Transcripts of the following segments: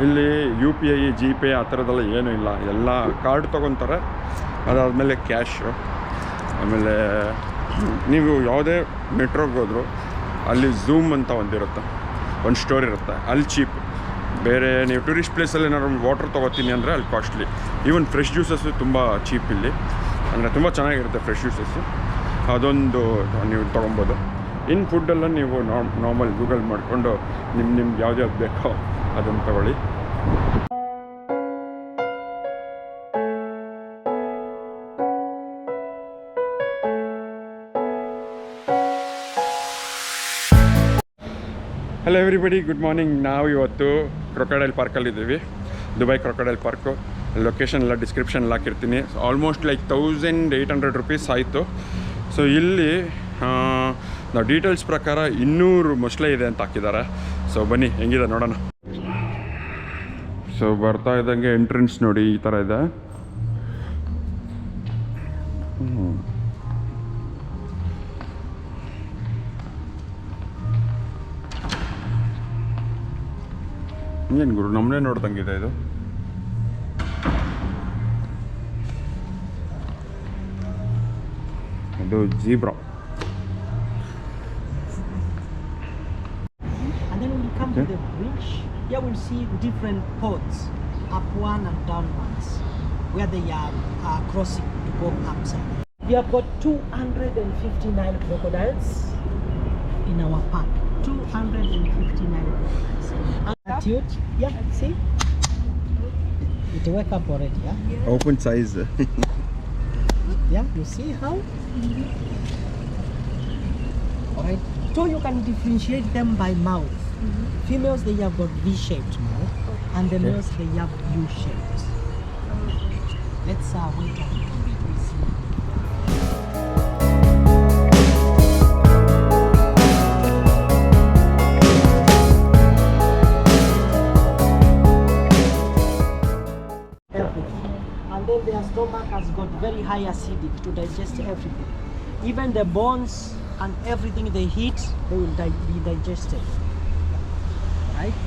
ಇಲ್ಲಿ UPI GPay ಆ ಥರದ್ದೆಲ್ಲ ಏನೂ ಇಲ್ಲ, ಎಲ್ಲ ಕಾರ್ಡ್ ತೊಗೊತಾರೆ. ಅದಾದಮೇಲೆ ಕ್ಯಾಶು. ಆಮೇಲೆ ನೀವು ಯಾವುದೇ ಮೆಟ್ರೋಗೆ ಹೋದರೂ ಅಲ್ಲಿ ಝೂಮ್ ಅಂತ ಒಂದಿರುತ್ತೆ, ಒಂದು ಸ್ಟೋರ್ ಇರುತ್ತೆ, ಅಲ್ಲಿ ಚೀಪ್. ಬೇರೆ ನೀವು ಟೂರಿಸ್ಟ್ ಪ್ಲೇಸಲ್ಲಿ ಏನಾದ್ರು ವಾಟರ್ ತೊಗೋತೀನಿ ಅಂದರೆ ಅಲ್ಲಿ ಕಾಸ್ಟ್ಲಿ. ಈವನ್ ಫ್ರೆಶ್ ಜ್ಯೂಸಸ್ಸು ತುಂಬ ಚೀಪ್ ಇಲ್ಲಿ, ಅಂದರೆ ತುಂಬ ಚೆನ್ನಾಗಿರುತ್ತೆ ಫ್ರೆಶ್ ಜ್ಯೂಸಸ್ಸು. ಅದೊಂದು ನೀವು ತೊಗೊಬೋದು. ಇನ್ನು ಫುಡ್ಡೆಲ್ಲ ನೀವು ನಾರ್ಮಲ್ ಗೂಗಲ್ ಮಾಡಿಕೊಂಡು ನಿಮ್ಗೆ ಯಾವ್ದು ಬೇಕೋ ಅದನ್ನು ತಗೊಳ್ಳಿ. Hello everybody, good morning. ನಾವು ಇವತ್ತು ಕ್ರೊಕೊಡೈಲ್ ಪಾರ್ಕಲ್ಲಿದ್ದೀವಿ, ದುಬೈ ಕ್ರೊಕೊಡೈಲ್ ಪಾರ್ಕು. ಲೊಕೇಶನ್ ಎಲ್ಲ ಡಿಸ್ಕ್ರಿಪ್ಷನ್ ಹಾಕಿರ್ತೀನಿ. ಆಲ್ಮೋಸ್ಟ್ ಲೈಕ್ 1800 ರುಪೀಸ್ ಆಯಿತು. ಸೊ ಇಲ್ಲಿ ನಾವು ಡೀಟೇಲ್ಸ್ ಪ್ರಕಾರ 200 ಮೊಸಳೆ ಇದೆ ಅಂತ ಹಾಕಿದ್ದಾರೆ. ಸೊ ಬನ್ನಿ ಹೆಂಗಿದೆ ನೋಡೋಣ. ಸೊ ಬರ್ತಾ ಇದ್ದಂಗೆ ಎಂಟ್ರೆನ್ಸ್ ನೋಡಿ ಈ ಥರ ಇದೆ. ಏನು ಗುರು, ನಮ್ಮನ್ನೇ ನೋಡ್ದಂಗಿದೆ ಇದು. ಇದು zebra. And then when you come to the bridge, here we'll see different ports, up one and down ones, where they are crossing to go upside. We have got 259 crocodiles in our park. 259 crocodiles. Cute, yeah. See, it wake up already, yeah. Open size. Yeah, you see how? Alright, so you can differentiate them by mouth. Females, they have got V-shaped mouth, and the males, they have U-shaped. Let's wait a little bit, we see. And then their stomach has got very high acidic to digest everything. Even the bones and everything they eat, they will be digested. Right?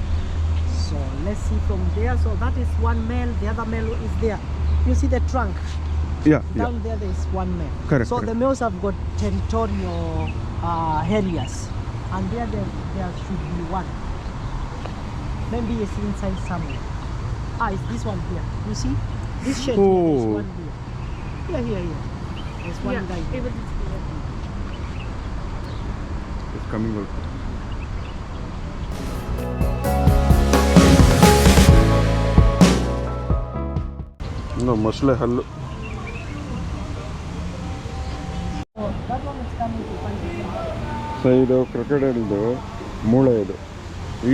So let's see from there. So that is one male, the other male is there. You see the trunk? Down there is one male. Correct. So the males have got territorial areas, and there should be one. Maybe it's inside somewhere. It's this one here. You see? This shed here, this one here. Here. There's one guy here. It's coming out. No, ಮೊಸಳೆ ಹಲ್ಲು. That one is coming to find it. So ಇದು ಕ್ರೊಕೊಡೈಲ್ದು ಮೂಳೆ. ಇದು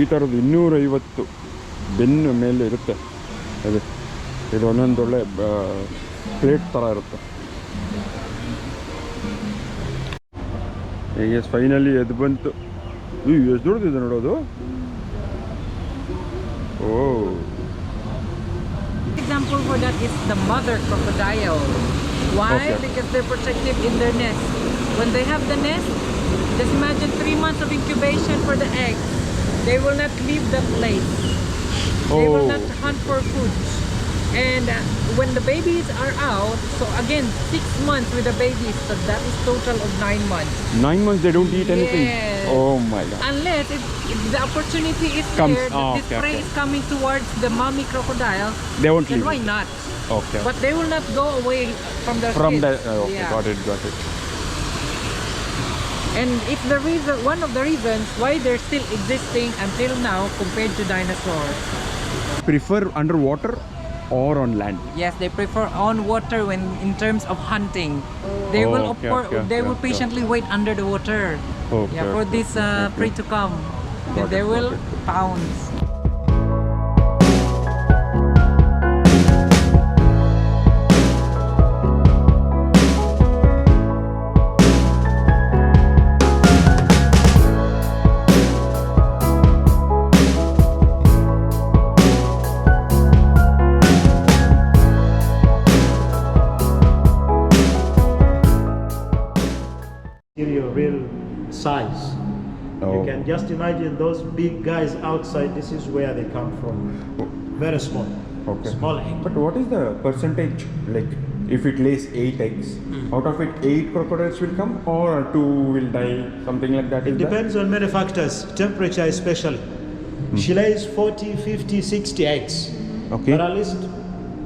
ಈ ಥರದ್ದು 250 ಬೆನ್ನು ಮೇಲೆ ಇರುತ್ತೆ. ಅದೇ ಇದು ಒಂದೊಂದೊಳ್ಳೆ ಪ್ಲೇಟ್ ಥರ ಇರುತ್ತೆ. ಈಗ ಫೈನಲಿ ಎದ್ದು ಬಂತು. ಎಷ್ಟು ದೊಡ್ಡದಿದೆ ನೋಡೋದು. ಓ, example for that is the mother crocodile. Why? Okay. Because they're protective in their nest. When they have the nest, just imagine 3 months of incubation for the eggs. They will not leave the place. They will not hunt for food. And when the babies are out, so again 6 months with the babies, so that is total of 9 months. 9 months they don't eat anything. Yes. Oh my god. Unless if the opportunity is Comes- there, this okay, prey okay. is coming towards the mommy crocodile, They won't then leave why it. not? Okay. But they will not go away from their From kids. the okay, Yeah. got it. And it's the reason, one of the reasons why they're still existing until now compared to dinosaurs. Prefer underwater or on land? Yes, they prefer on water when in terms of hunting. They will they will patiently wait under the water. Okay, For okay, this prey to come. Got Then it, they got will it. pounce. Real size. Oh. You can just imagine those big guys outside. This is where they come from. Very small. Okay. Small egg. But what is the percentage, like if it lays 8 eggs, out of it 8 crocodiles will come or 2 will die, something like that? It depends on many factors, temperature especially. She lays 40, 50, 60 eggs. Okay. But at least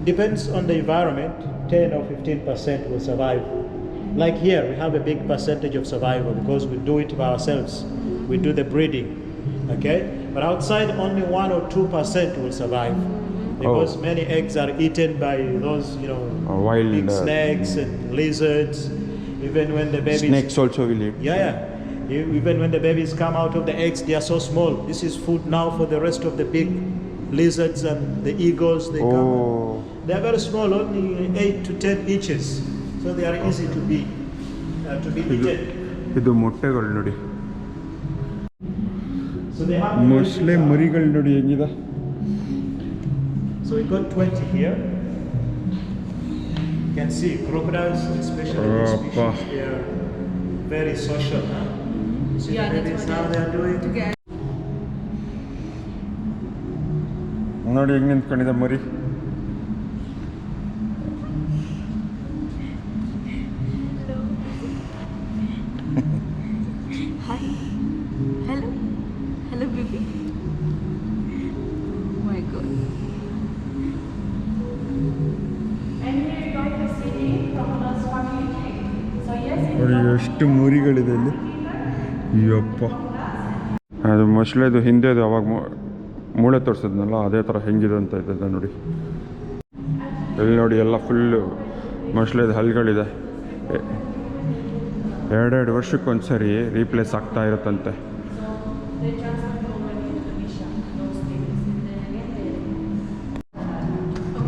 depends on the environment, 10 or 15% will survive. Like here, we have a big percentage of survival because we do it by ourselves. We do the breeding, okay? But outside, only 1 or 2% will survive because many eggs are eaten by those, wild big snakes and lizards. Even when the babies, snakes also will eat. yeah. Even when the babies come out of the eggs, they are so small. This is food now for the rest of the big lizards and the eagles. They come. Oh, They are very small, only 8 to 10 inches, so they are easy to be eaten. ಇದು ಮೊಟ್ಟೆಗಳು ನೋಡಿ, So they have ಮೊಸಳೆ ಮರಿಗಳು ನೋಡಿ ಹೆಂಗಿದೆ. So we got 20 here. You can see crocodiles, especially this Appa. species, they are very social. Huh? See Yeah, the that's babies what how they are doing. ನೋಡಿ ಹೆಂಗೆ ನಿಂತ್ಕೊಂಡಿದೆ ಮರಿ. Hi. Hello. Hello, baby. Oh my God. And here you got the city crocodiles family tree. So yes, it ನೋಡಿ ಎಷ್ಟು ಮರಿಗಳಿದೆ ಇಲ್ಲಿ. ಯಪ್ಪ, ಅದು ಮೊಸಳೆದು ಹಿಂದೆದು ಅವಾಗ ಮೂಳೆ ತೋರಿಸಿದ್ನಲ್ಲ ಅದೇ ಥರ ಹೆಂಗಿದೆ ಅಂತ ಇದೆ ನೋಡಿ. ಇಲ್ಲಿ ನೋಡಿ ಎಲ್ಲ ಫುಲ್ಲು ಮೊಸಳೆದು ಹಲ್ಗಳಿದೆ. 2 ವರ್ಷಕ್ಕೊಂದ್ಸರಿ ರೀಪ್ಲೇಸ್ ಆಗ್ತಾ ಇರುತ್ತಂತೆ. they transferred already to the Misha, those babies. And then again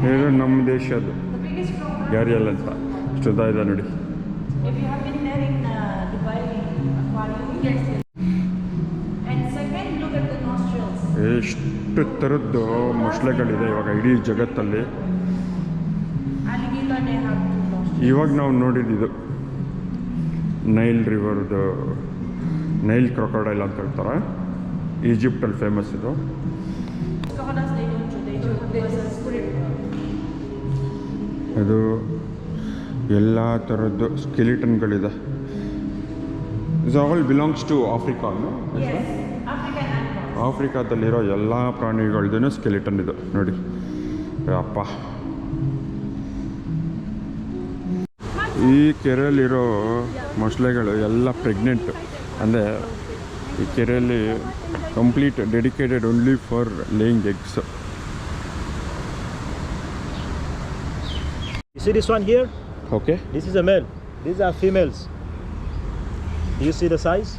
they ಇದು ನಮ್ಮ ದೇಶದ್ದು the biggest crocodile. ಗ್ಯಾರಿಯಲ್ ಅಂತ ಇಷ್ಟುದ್ದ ಇದೆ ನೋಡಿ. If you have been there in Dubai aquarium, yes. And second, look at the nostrils. ಎಷ್ಟು ಥರದ್ದು ಮೊಸಳೆಗಳಿದೆ ಇವಾಗ ಇಡೀ ಜಗತ್ತಲ್ಲಿ. Alligator, they have 2 nostrils. ಇವಾಗ ನಾವು ನೋಡಿದ್ದು ನೈಲ್ ರಿವರ್ದು ನೈಲ್ ಕ್ರೊಕೊಡೈಲ್ ಅಂತ ಹೇಳ್ತಾರೆ. ಈಜಿಪ್ಟಲ್ಲಿ ಫೇಮಸ್ ಇದು. Crocodiles, they don't chew. They chew because put it. ಅದು ಎಲ್ಲ ಥರದ್ದು ಸ್ಕೆಲಿಟನ್ಗಳಿದೆ. Is all belongs to Africa. Yes, African animals. ಆಫ್ರಿಕಾದಲ್ಲಿರೋ ಎಲ್ಲ ಪ್ರಾಣಿಗಳದ್ದು ಸ್ಕೆಲಿಟನ್ ಇದು ನೋಡಿ. ಅಪ್ಪ, ಈ ಕೆರೆಯಲ್ಲಿರೋ ಮೊಸಳೆಗಳು ಎಲ್ಲ ಪ್ರೆಗ್ನೆಂಟ್. ಅಂದರೆ ಈ ಕೆರೆಯಲ್ಲಿ complete dedicated only for laying eggs. You see this one here? Okay. This is a male. These are females. Do you see the size?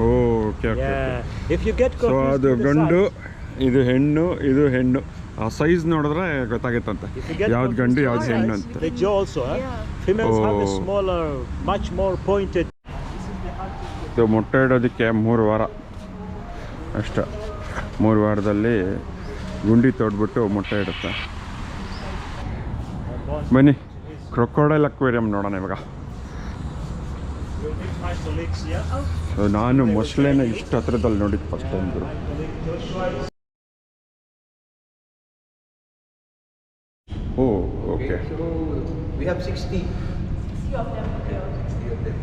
Okay okay. Yeah. If you get so confused ಅದು with the ಗಂಡು, size, ಇದು ಹೆಣ್ಣು, ಇದು ಹೆಣ್ಣು. ಆ size ನೋಡಿದ್ರೆ ಗೊತ್ತಾಗುತ್ತಂತೆ if you get ಯಾವ್ದು confused ಗಂಡು with ಯಾವ್ದು the ಹೆಣ್ಣು size, ಅಂತ. the jaw also, huh? Females have a Oh. smaller, much more pointed. ಇದು ಮೊಟ್ಟೆ ಇಡೋದಕ್ಕೆ 3 ವಾರ ಅಷ್ಟೇ. 3 ವಾರದಲ್ಲಿ ಗುಂಡಿ ತೋಡ್ಬಿಟ್ಟು ಮೊಟ್ಟೆ ಇಡುತ್ತೆ. ಬನ್ನಿ ಕ್ರೊಕೊಡೈಲ್ ಅಕ್ವೇರಿಯಂ ನೋಡೋಣ ಇವಾಗ. You'll meet my colleagues here. ನಾನು ಮೊಸಳೆನ ಇಷ್ಟು ಹತ್ರದಲ್ಲಿ ನೋಡಿದ್ದು ಫಸ್ಟ್ ಟೈಮ್ ಗುರು. ಓ okay. So we have 60. 60 of them here.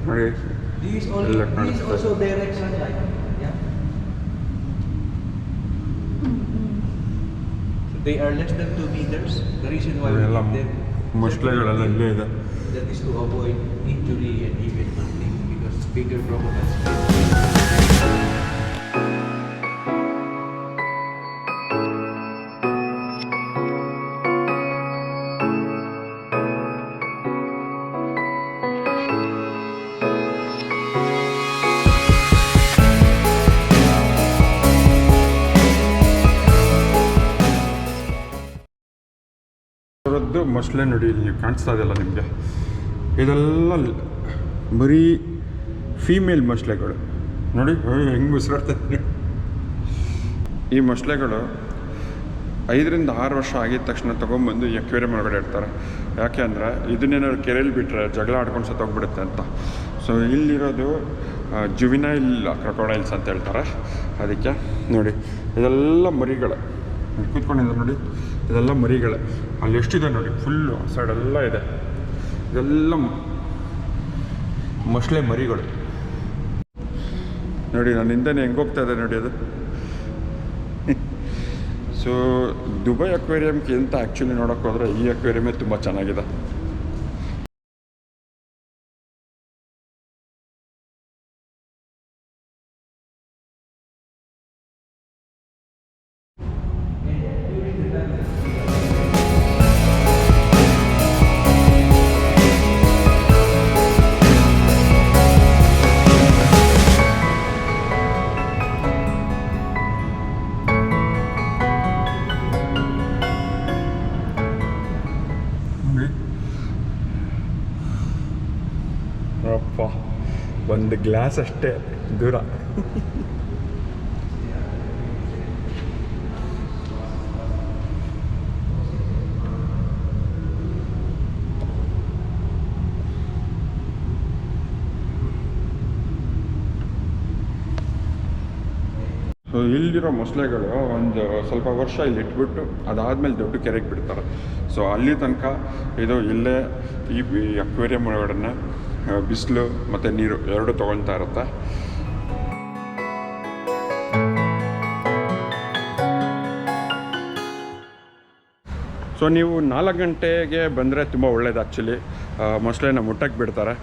ನೋಡಿ These ಎಲ್ಲ these ಕಾಣಿಸ್ತದೆ. also direct sunlight. Yeah. So they are less than 2 meters. The reason why we ಎಲ್ಲ keep them ಮೊಸಳೆಗಳೆಲ್ಲ ಇಲ್ಲೇ ಇದೆ. that is to avoid injury and even hunting because bigger crocodiles. ಅದರದ್ದು ಮೊಸಳೆ ನೋಡಿ ಇಲ್ಲಿ ಕಾಣಿಸ್ತಾ ಇದೆಯಲ್ಲ ನಿಮಗೆ. ಇದೆಲ್ಲ ಬರೀ ಫೀಮೇಲ್ ಮೊಸಳೆಗಳು ನೋಡಿ ಹೆಂಗೆ ಉಸಿರಾಡ್ತದೆ. ಈ ಮೊಸಳೆಗಳು 5 ರಿಂದ 6 ವರ್ಷ ಆಗಿದ ತಕ್ಷಣ ತೊಗೊಂಬಂದು ಎಕ್ವೇರಿಯಂ ಒಳಗಡೆ ಇಡ್ತಾರೆ. ಯಾಕೆ ಅಂದರೆ ಇದನ್ನೇನಾದ್ರು ಕೆರೆಯಲ್ಲಿ ಬಿಟ್ಟರೆ ಜಗಳ ಆಡ್ಕೊಂಡು ಸತ್ತೋಗ್ಬಿಡುತ್ತೆ ಅಂತ. ಸೊ ಇಲ್ಲಿರೋದು ಜುವಿನೈಲ್ ಕ್ರೊಕೊಡೈಲ್ಸ್ ಅಂತ ಹೇಳ್ತಾರೆ. ಅದಕ್ಕೆ ನೋಡಿ ಇದೆಲ್ಲ ಮರಿಗಳು ಕೂತ್ಕೊಂಡಿದ್ದಾರೆ ನೋಡಿ, ಇದೆಲ್ಲ ಮರಿಗಳು. ಅಲ್ಲಿ ಎಷ್ಟಿದೆ ನೋಡಿ, ಫುಲ್ಲು ಸೈಡೆಲ್ಲ ಇದೆ, ಇದೆಲ್ಲ ಮೊಸಳೆ ಮರಿಗಳು ನೋಡಿ. ನನ್ನ ಹಿಂದೆನೇ ಹೆಂಗೆ ಹೋಗ್ತಾ ಇದೆ ನೋಡಿ ಅದು. ಸೊ ದುಬೈ ಅಕ್ವೇರಿಯಮ್ಗಿಂತ ಆ್ಯಕ್ಚುಲಿ ನೋಡೋಕೆ ಹೋದರೆ ಈ ಅಕ್ವೇರಿಯಮೇ ತುಂಬ ಚೆನ್ನಾಗಿದೆ. ಅಪ್ಪ, ಒಂದು ಗ್ಲಾಸ್ ಅಷ್ಟೇ ದೂರ. ಸೊ ಇಲ್ಲಿರೋ ಮೊಸಳೆಗಳು ಒಂದು ಸ್ವಲ್ಪ ವರ್ಷ ಇಲ್ಲಿ ಇಟ್ಬಿಟ್ಟು ಅದಾದಮೇಲೆ ದೊಡ್ಡ ಕೆರೆಗೆ ಬಿಡ್ತಾರೆ. ಸೊ ಅಲ್ಲಿ ತನಕ ಇದು ಇಲ್ಲೇ ಈ ಅಕ್ವೇರಿಯಂ ಒಳಗಡೆ ಬಿಸಿಲು ಮತ್ತು ನೀರು ಎರಡು ತೊಗೊಳ್ತಾ ಇರುತ್ತೆ. ಸೊ ನೀವು 4 ಗಂಟೆಗೆ ಬಂದರೆ ತುಂಬ ಒಳ್ಳೇದು. ಆ್ಯಕ್ಚುಲಿ ಮೊಸಳೆನ ಮುಟ್ಟಕ್ಕೆ ಬಿಡ್ತಾರೆ.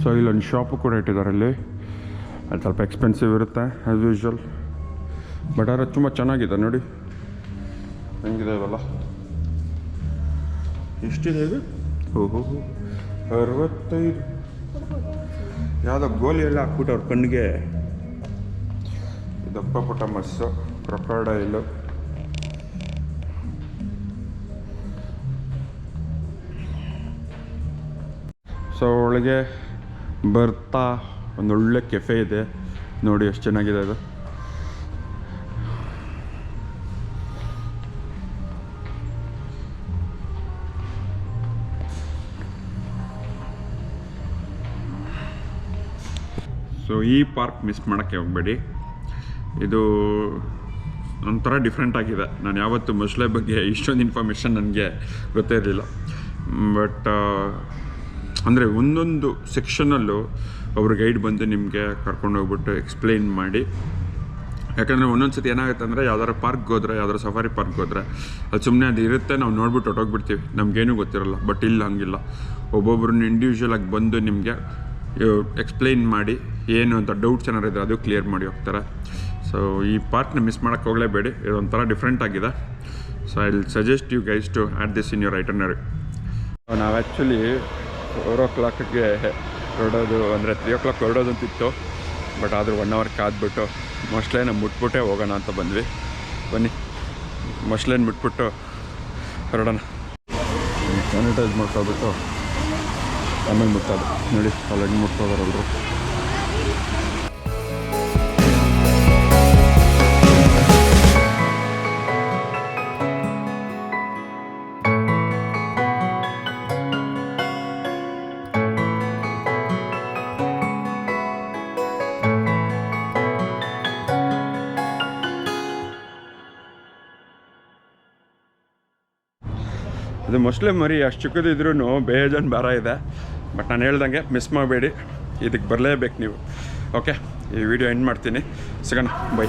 ಸೊ ಇಲ್ಲೊಂದು ಶಾಪು ಕೂಡ ಇಟ್ಟಿದ್ದಾರೆ. ಅಲ್ಲಿ ಅದು ಸ್ವಲ್ಪ ಎಕ್ಸ್ಪೆನ್ಸಿವ್ ಇರುತ್ತೆ ಆ್ಯಸ್ ಯೂಶ್ವಲ್, ಬಟ್ ಆದರೆ ತುಂಬ ಚೆನ್ನಾಗಿದೆ ನೋಡಿ. ಹೆಂಗಿದೆ ಇವೆಲ್ಲ, ಎಷ್ಟಿದೆ ಇದು? ಓಹೋ 65. ಯಾವುದೋ ಗೋಲಿ ಎಲ್ಲ ಹಾಕ್ಬಿಟ್ಟು ಅವ್ರ ಕಣ್ಣಿಗೆ. ದಪ್ಪ ಪುಟ್ಟ ಮಸ್ಸು ಕ್ರೊಕೊಡೈಲು. ಸೊ ಒಳಗೆ ಬರ್ತಾ ಒಂದೊಳ್ಳೆ ಕೆಫೆ ಇದೆ ನೋಡಿ, ಎಷ್ಟು ಚೆನ್ನಾಗಿದೆ ಅದು. ಸೊ ಈ ಪಾರ್ಕ್ ಮಿಸ್ ಮಾಡೋಕ್ಕೆ ಹೋಗಬೇಡಿ. ಇದು ಒಂಥರ ಡಿಫ್ರೆಂಟ್ ಆಗಿದೆ. ನಾನು ಯಾವತ್ತೂ ಮೊಸಳೆ ಬಗ್ಗೆ ಇಷ್ಟೊಂದು ಇನ್ಫಾರ್ಮೇಷನ್ ನನಗೆ ಗೊತ್ತೇ ಇರಲಿಲ್ಲ. ಬಟ್ ಅಂದರೆ ಒಂದೊಂದು ಸೆಕ್ಷನಲ್ಲೂ ಅವರು ಗೈಡ್ ಬಂದು ನಿಮಗೆ ಕರ್ಕೊಂಡು ಹೋಗ್ಬಿಟ್ಟು ಎಕ್ಸ್ಪ್ಲೈನ್ ಮಾಡಿ. ಯಾಕಂದರೆ ಒಂದೊಂದು ಸತಿ ಏನಾಗುತ್ತೆ ಅಂದರೆ ಯಾವ್ದಾರು ಪಾರ್ಕ್ಗೆ ಹೋದರೆ, ಯಾವ್ದಾರು ಸಫಾರಿ ಪಾರ್ಕ್ಗೆ ಹೋದರೆ ಅದು ಸುಮ್ಮನೆ ಅದು ಇರುತ್ತೆ, ನಾವು ನೋಡ್ಬಿಟ್ಟು ಹೊಟ್ಟೋಗ್ಬಿಡ್ತೀವಿ, ನಮಗೇನೂ ಗೊತ್ತಿರಲ್ಲ. ಬಟ್ ಇಲ್ಲಿ ಹಂಗಿಲ್ಲ, ಒಬ್ಬೊಬ್ರನ್ನ ಇಂಡಿವಿಜುವಲಾಗಿ ಬಂದು ನಿಮಗೆ ಎಕ್ಸ್ಪ್ಲೈನ್ ಮಾಡಿ ಏನು ಅಂತ ಡೌಟ್ಸ್ ಏನಾರು ಇದ್ದರೆ ಅದು ಕ್ಲಿಯರ್ ಮಾಡಿ ಹೋಗ್ತಾರೆ. ಸೊ ಈ ಪಾರ್ಕ್ನ ಮಿಸ್ ಮಾಡೋಕ್ಕೆ ಹೋಗಲೇಬೇಡಿ, ಇದೊಂಥರ ಡಿಫ್ರೆಂಟ್ ಆಗಿದೆ. So I will suggest you guys to add this in your itinerary. ನಾವು ಆ್ಯಕ್ಚುಲಿ 4 o'clockಗೆ ಹೊರಡೋದು, ಅಂದರೆ 3 o'clock ಹೊರಡೋದು ಅಂತಿತ್ತು. ಬಟ್ ಆದರೂ 1 hour ಕಾದ್ಬಿಟ್ಟು ಮೊಸಳೆನ ಮುಟ್ಬಿಟ್ಟೆ ಹೋಗೋಣ ಅಂತ ಬಂದ್ವಿ. ಬನ್ನಿ ಮೊಸಳೆನ ಮುಟ್ಬಿಟ್ಟು ಹೊರಡೋಣ. ಸ್ಯಾನಿಟೈಸ್ ಮಾಡ್ಕೊಬಿಟ್ಟು ಆಮೇಲೆ ಮುಟ್ಟೋದು ನೋಡಿ, ಅಲ್ಲಿಗೆ ಮುಟ್ಕೋದಾರಲ್ರು. ಇದು ಮೊಸಳೆ ಮರಿ ಅಷ್ಟು ಚಿಕ್ಕದಿದ್ರೂ ಬೇಜಾನ್ ಭಾರ ಇದೆ. ಬಟ್ ನಾನು ಹೇಳ್ದಂಗೆ ಮಿಸ್ ಮಾಡಬೇಡಿ, ಇದಕ್ಕೆ ಬರಲೇಬೇಕು ನೀವು. ಓಕೆ, ಈ ವಿಡಿಯೋ ಎಂಡ್ ಮಾಡ್ತೀನಿ. ಸಿಗೋಣ, ಬೈ.